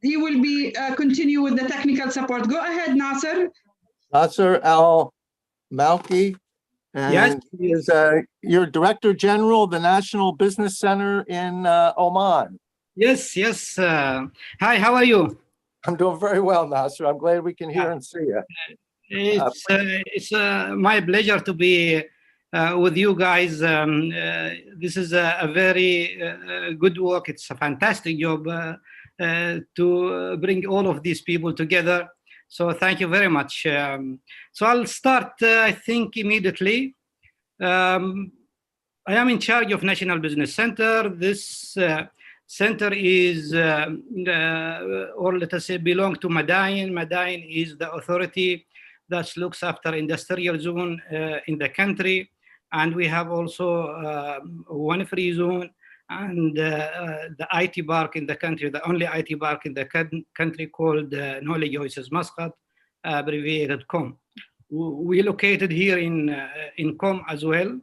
he will be continue with the technical support. Go ahead, Nasser. Nasser Almalki, and yes, he is your Director General of the National Business Center in Oman. Yes. Hi, how are you? I'm doing very well, Nasser. I'm glad we can hear and see you. It's my pleasure to be with you guys. This is a very good work. It's a fantastic job to bring all of these people together. So thank you very much. So I'll start, I think, immediately. I am in charge of National Business Center. This center is, or let us say, belong to Madain. Madain is the authority that looks after industrial zone in the country. And we have also one free zone and the IT park in the country, the only IT park in the country called Knowledge Oasis Muscat, abbreviated COM. We located here in COM as well.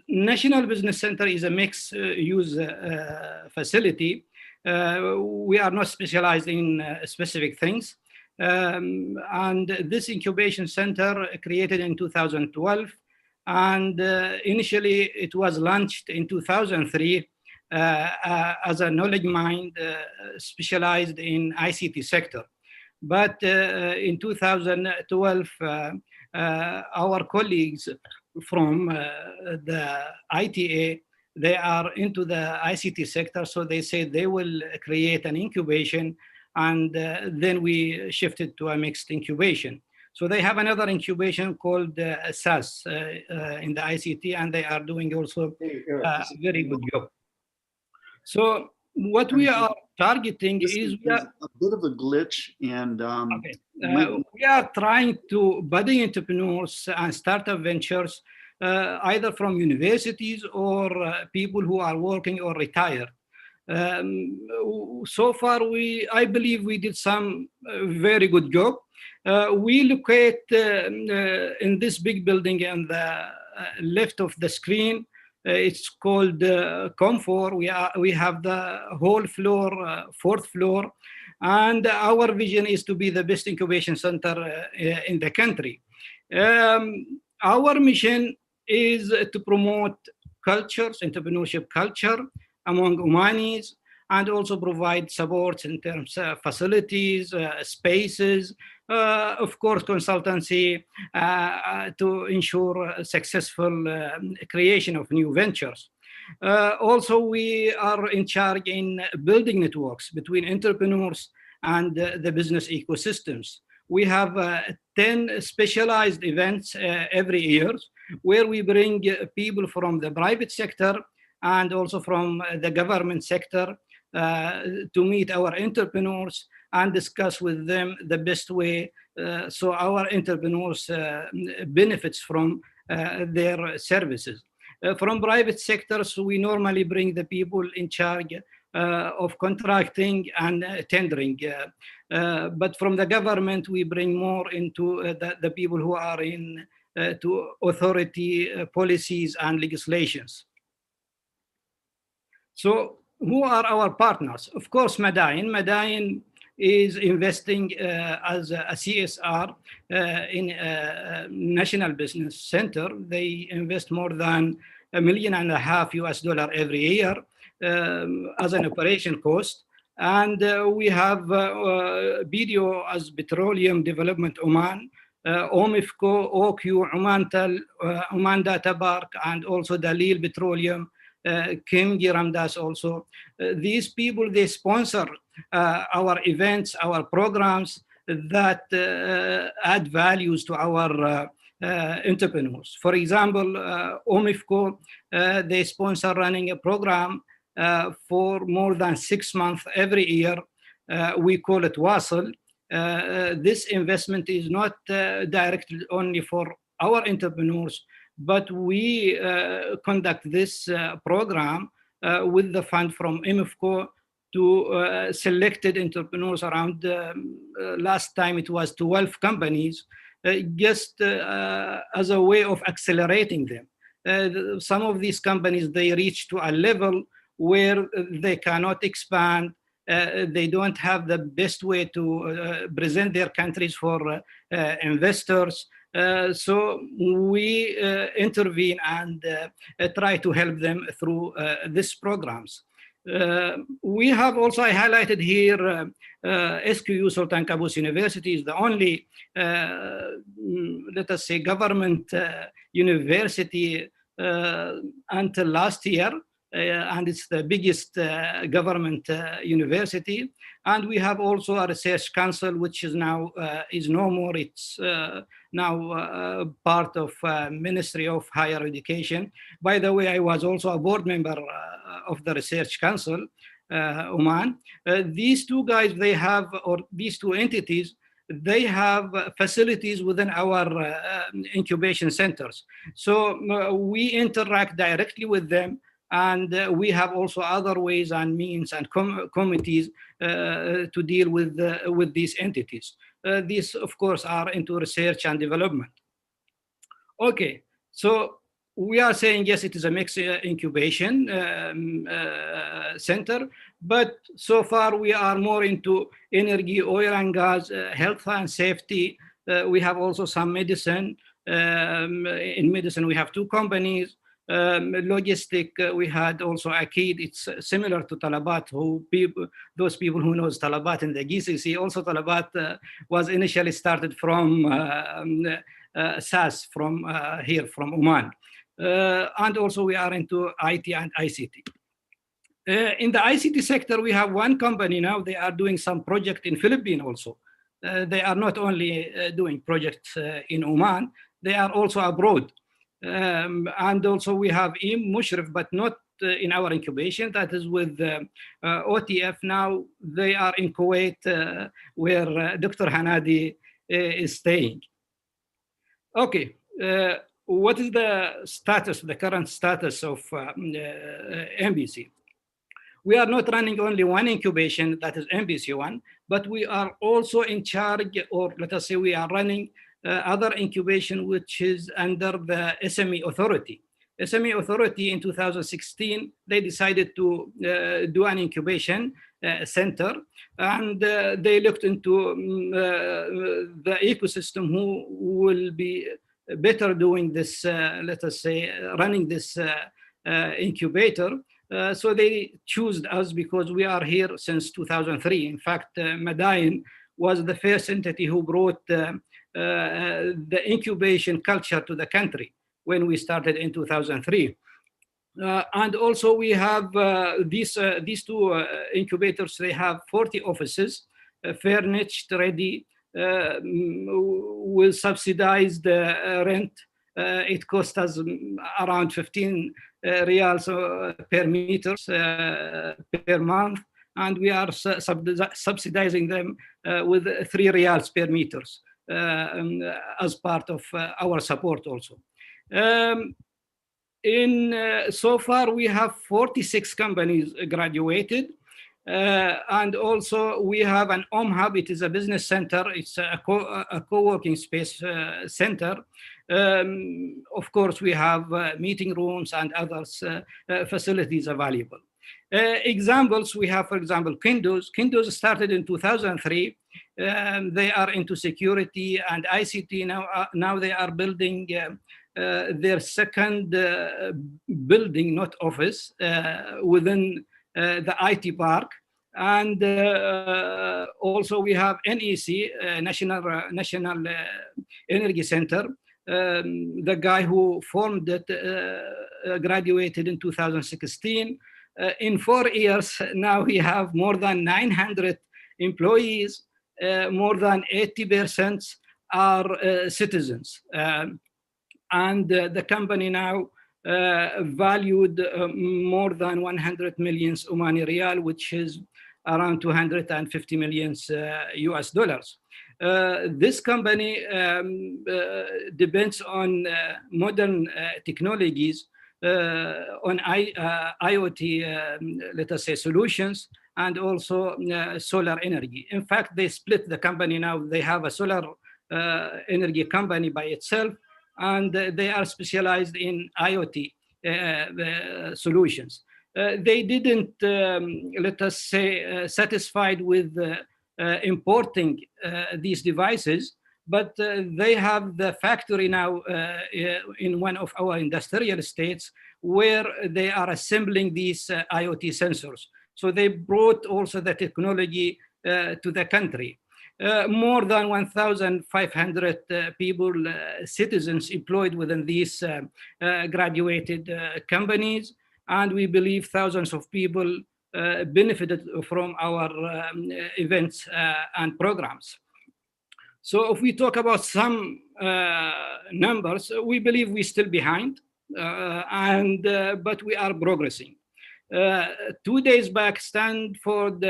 National Business Center is a mixed use facility. We are not specialized in specific things. And this incubation center created in 2012. And initially it was launched in 2003 as a knowledge mind specialized in ICT sector. But in 2012, our colleagues from the ITA, they are into the ICT sector, so they said they will create an incubation, and then we shifted to a mixed incubation. So they have another incubation called SAS in the ICT, and they are doing also a very good job. So what we are targeting is a bit of a glitch, and we are trying to budding entrepreneurs and startup ventures, either from universities or people who are working or retired. So far, I believe we did some very good job. We locate in this big building on the left of the screen. It's called Comfort. We have the whole floor, fourth floor, and our vision is to be the best incubation center in the country. Our mission is to promote cultures, entrepreneurship culture among Omanis, and also provide support in terms of facilities, spaces, of course, consultancy to ensure successful creation of new ventures. Also, we are in charge in building networks between entrepreneurs and the business ecosystems. We have 10 specialized events every year where we bring people from the private sector and also from the government sector to meet our entrepreneurs and discuss with them the best way so our entrepreneurs benefits from their services. From private sectors, we normally bring the people in charge of contracting and tendering. But from the government, we bring more into the people who are in to authority policies and legislations. So who are our partners? Of course, Madain. Madain is investing as a CSR in National Business Center. They invest more than $1.5 million US every year as an operation cost. And we have BDO as Petroleum Development Oman, OMIFCO, OQ, Oman Data Park, and also Dalil Petroleum, Kim Giramdas also. These people, they sponsor our events, our programs that add values to our entrepreneurs. For example, OMIFCO, they sponsor running a program for more than 6 months every year. We call it WASL. This investment is not directed only for our entrepreneurs, but we conduct this program with the fund from MFCO to selected entrepreneurs around, last time it was 12 companies, just as a way of accelerating them. Some of these companies, they reach to a level where they cannot expand they don't have the best way to present their countries for investors. So we intervene and try to help them through these programs. We have also, I highlighted here, SQU Sultan Qaboos University is the only, let us say, government university until last year, and it's the biggest government university. And we have also a research council, which is now is no more. It's now part of Ministry of Higher Education. By the way, I was also a board member of the Research Council, Oman. These two guys, they have, or these two entities, they have facilities within our incubation centers. So we interact directly with them, and we have also other ways and means and committees to deal with these entities. These, of course, are into research and development. Okay, so we are saying, yes, it is a mixed incubation center, but so far we are more into energy, oil and gas, health and safety. We have also some medicine. In medicine, we have two companies. Logistic, we had also Akid. It's similar to Talabat, those people who knows Talabat in the GCC. Also, Talabat was initially started from SAS, from here, from Oman. And also we are into IT and ICT. In the ICT sector, we have one company now. They are doing some project in Philippines also. They are not only doing projects in Oman, they are also abroad. And also we have Mushrif, but not in our incubation. That is with OTF now. They are in Kuwait, where Dr. Hanadi is staying. Okay. What is the status, the current status of MBC? We are not running only one incubation, that is MBC1, but we are also in charge, or let us say we are running other incubation, which is under the SME Authority. SME Authority in 2016, they decided to do an incubation center, and they looked into the ecosystem who will be better doing this, let us say, running this incubator. So they chose us because we are here since 2003. In fact, Madain was the first entity who brought the incubation culture to the country when we started in 2003. And also we have these two incubators. They have 40 offices, furnished, ready, with subsidized rent. It costs us around 15 riyals per meter per month, and we are subsidizing them with 3 riyals per meters as part of our support also. So far we have 46 companies graduated. And also we have an Hub. It is a business center. It's a co-working space center. Of course, we have meeting rooms and other facilities available. Examples, we have, for example, Kindo's. Kindo's started in 2003. They are into security and ICT. Now they are building their second building, not office, within the IT park. And also we have NEC, National Energy Center. The guy who formed it graduated in 2016. In 4 years, now we have more than 900 employees. More than 80% are citizens. And the company now valued more than 100 million Omani Riyal, which is around 250 million US dollars. This company depends on modern technologies, on IoT, let us say, solutions, and also solar energy. In fact, they split the company now. They have a solar energy company by itself, and they are specialized in IoT solutions. They didn't, let us say, satisfied with importing these devices, but they have the factory now in one of our industrial estates where they are assembling these IoT sensors. So they brought also the technology to the country. More than 1,500 people, citizens employed within these graduated companies. And we believe thousands of people benefited from our events and programs. So if we talk about some numbers, we believe we're still behind, but we are progressing. 2 days back, Stanford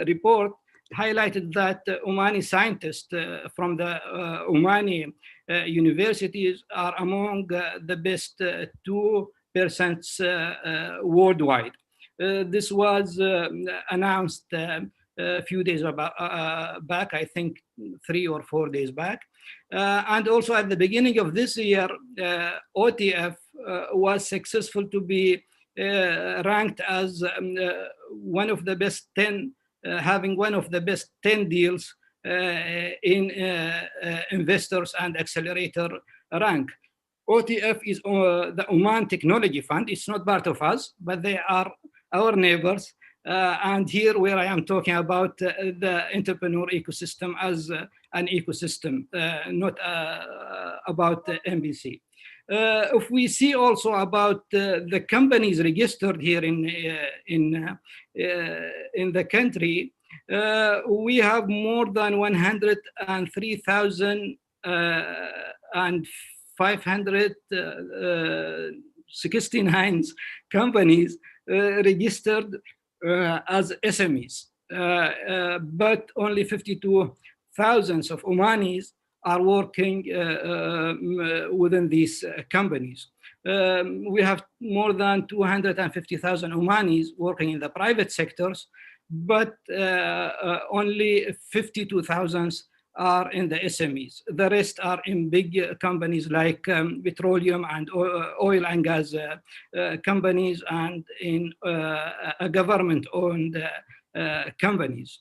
report highlighted that Omani scientists from the Omani universities are among the best 2% worldwide. This was announced a few days back, I think 3 or 4 days back. And also at the beginning of this year, OTF was successful to be ranked as one of the best 10, having one of the best 10 deals in investors and accelerator rank. OTF is the Oman Technology Fund. It's not part of us, but they are our neighbors. And here where I am talking about the entrepreneur ecosystem as an ecosystem, not about MBC. If we see also about the companies registered here in the country, we have more than 103,569 companies registered as SMEs, but only 52,000 of Omanis are working within these companies. We have more than 250,000 Omanis working in the private sectors, but only 52,000 are in the SMEs. The rest are in big companies like petroleum and oil and gas companies and in government-owned companies.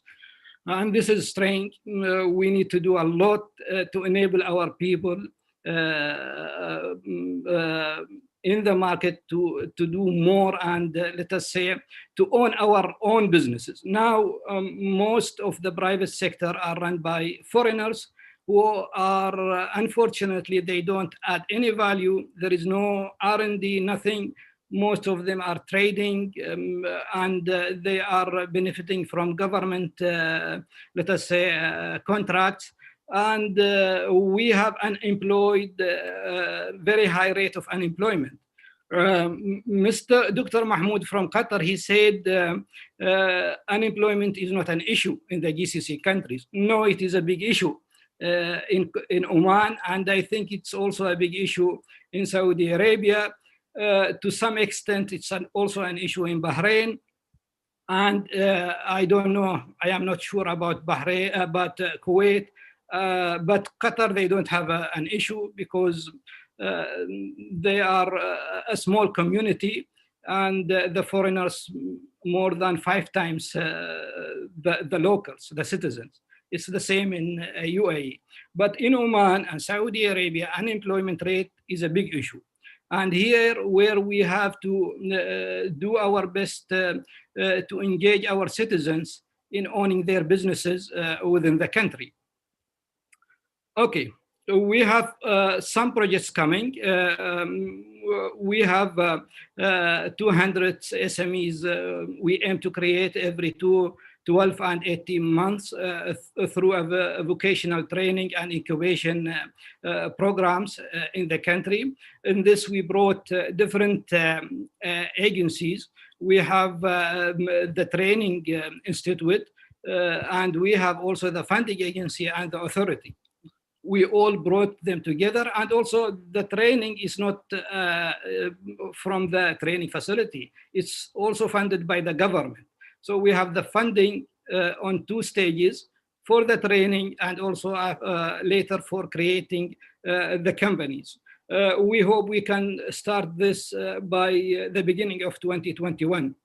And this is strange. We need to do a lot to enable our people in the market to do more and let us say to own our own businesses. Now, most of the private sector are run by foreigners who are, unfortunately, they don't add any value. There is no R&D, nothing. Most of them are trading and they are benefiting from government, let us say, contracts. And we have unemployed, very high rate of unemployment. Dr. Mahmoud from Qatar, he said unemployment is not an issue in the GCC countries. No, it is a big issue in Oman, and I think it's also a big issue in Saudi Arabia. To some extent, it's also an issue in Bahrain. And I don't know, I am not sure about Bahrain, about Kuwait, but Qatar, they don't have an issue because they are a small community and the foreigners more than 5 times the locals, the citizens. It's the same in UAE. But in Oman and Saudi Arabia, unemployment rate is a big issue. And here where we have to do our best to engage our citizens in owning their businesses within the country. Okay, we have some projects coming. We have 200 SMEs we aim to create every 12 and 18 months through a vocational training and incubation programs in the country. In this, we brought different agencies. We have the training institute, and we have also the funding agency and the authority. We all brought them together, and also the training is not from the training facility. It's also funded by the government. So we have the funding on 2 stages for the training and also later for creating the companies. We hope we can start this by the beginning of 2021.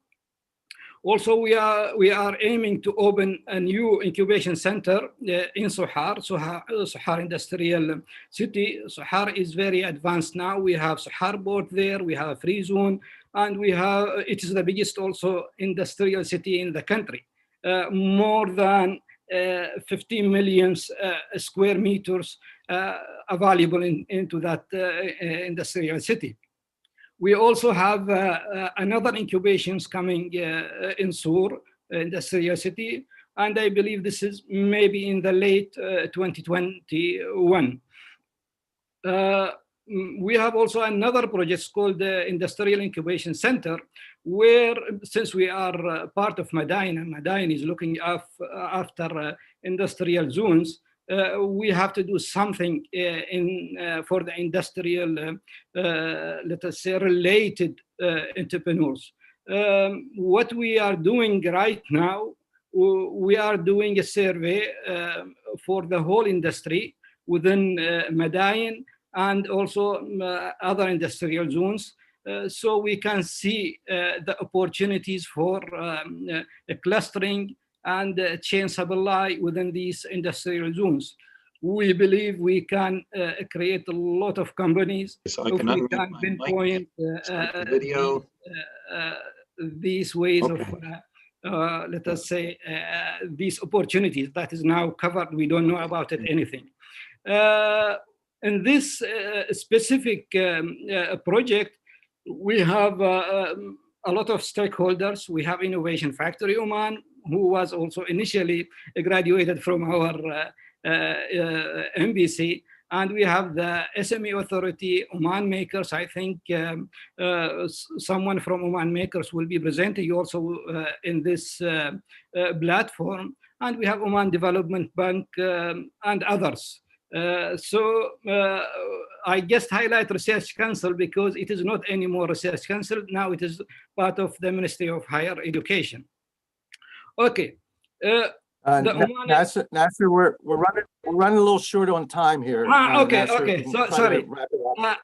Also, we are aiming to open a new incubation center in Sohar Industrial City. Sohar is very advanced now. We have Sohar port there, we have a free zone, and it is the biggest also industrial city in the country. More than 15 million square meters available into that industrial city. We also have another incubations coming in Sur industrial city, and I believe this is maybe in the late 2021. We have also another project called the Industrial Incubation Center, where, since we are part of Madain, and Madain is looking after industrial zones, we have to do something for the industrial, let us say, related entrepreneurs. What we are doing right now, we are doing a survey for the whole industry within Madain and also other industrial zones, so we can see the opportunities for clustering and chain supply within these industrial zones. We believe we can create a lot of companies So I if can we unmute can my pinpoint start the video. these ways of, let us say, these opportunities that is now covered. We don't know about it anything. In this specific project, we have a lot of stakeholders. We have Innovation Factory Oman, who was also initially graduated from our MBC. And we have the SME Authority, Oman Makers. I think someone from Oman Makers will be presenting also in this platform. And we have Oman Development Bank and others. I just highlight Research Council because it is not anymore Research Council. Now it is part of the Ministry of Higher Education. Okay. Nasser, we're running a little short on time here. Okay, Nasser, okay. So, sorry.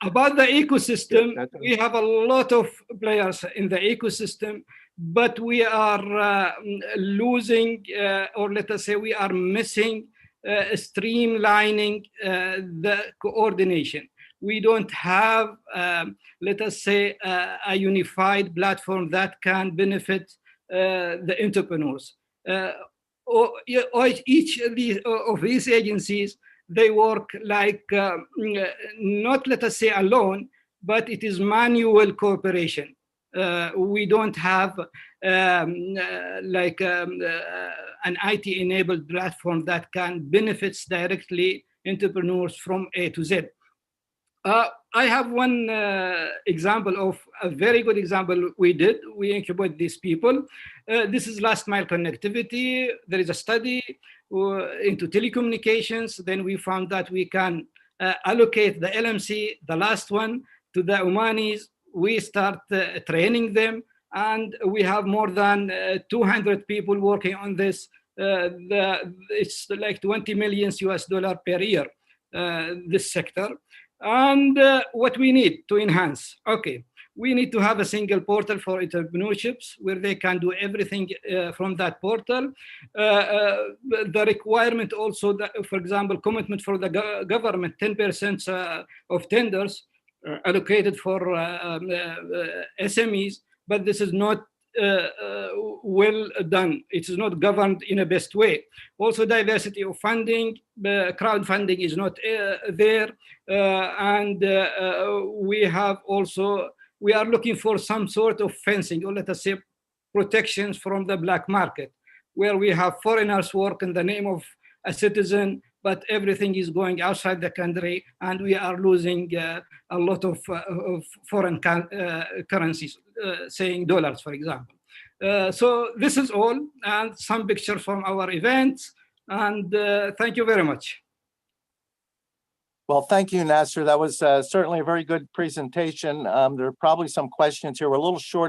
About the ecosystem, we have a lot of players in the ecosystem, but we are losing, or let us say, we are missing streamlining the coordination. We don't have, let us say, a unified platform that can benefit the entrepreneurs. Each of these agencies, they work like, not let us say alone, but it is manual cooperation. We don't have like an IT-enabled platform that can benefit directly entrepreneurs from A to Z. I have one example of a very good example we did. We incubate these people. This is last mile connectivity. There is a study into telecommunications. Then we found that we can allocate the LMC, the last one, to the Omanis. We start training them, and we have more than 200 people working on this. It's like $20 million per year, this sector. And what we need to enhance, okay, we need to have a single portal for entrepreneurships where they can do everything from that portal. The requirement also, that, for example, commitment for the government, 10% of tenders allocated for SMEs, but this is not well done. It is not governed in a best way. Also, diversity of funding, crowdfunding is not there, and we are looking for some sort of fencing, or let us say protections from the black market, where we have foreigners work in the name of a citizen, but everything is going outside the country, and we are losing a lot of foreign currencies, saying dollars, for example. So this is all, and some pictures from our events, and thank you very much. Well, thank you, Nasser. That was certainly a very good presentation. There are probably some questions here. We're a little short